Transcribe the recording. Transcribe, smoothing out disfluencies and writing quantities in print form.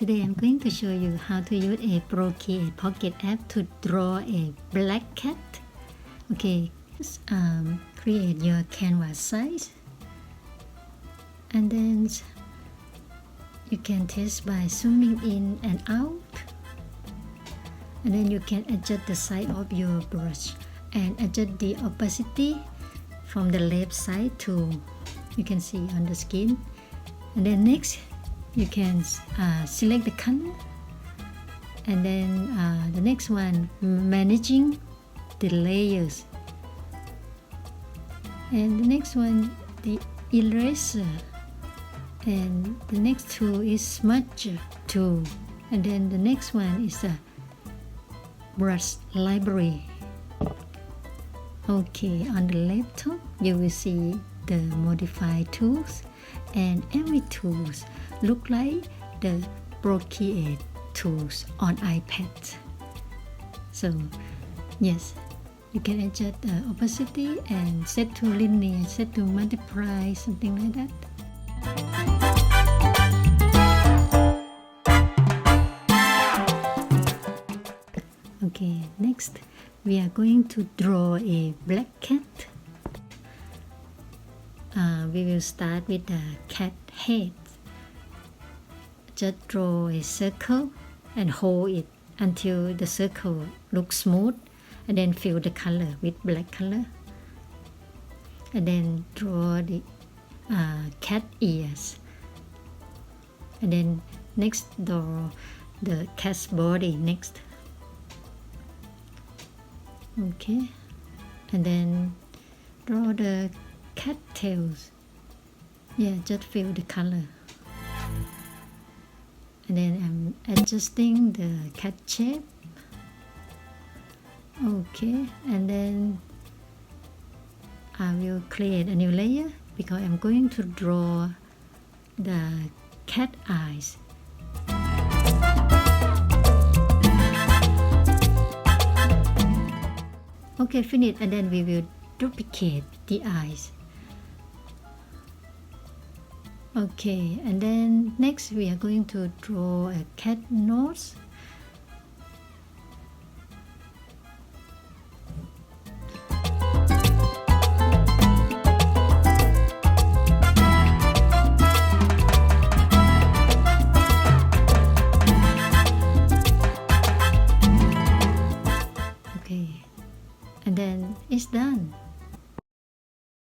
Today I'm going to show you how to use a Procreate Pocket app to draw a black cat. Okay, create your canvas size, and then you can test by zooming in and out, and then you can adjust the size of your brush and adjust the opacity from the left side to you can see on the screen. And then next you can select the color, and then the next one, managing the layers, and the next one, the eraser, and the next tool is SMUDGE tool, and then the next one is a brush library. Okay, on the left top you will see the modify tools, and every tools look like the Procreate tools on iPad. So yes, you can adjust the opacity and set to linear, set to multiply, something like that. Okay, next we are going to draw a black cat. We will start with the cat head. Just draw a circle and hold it until the circle looks smooth, and then fill the color with black color, and then draw the cat ears, and then next draw the cat's body next. Okay, and then draw the cat tails. Yeah, just fill the color, and then I'm adjusting the cat shape. Okay, and then I will create a new layer because I'm going to draw the cat eyes. Okay, finish, and then we will duplicate the eyes. Okay, and then next we are going to draw a cat nose.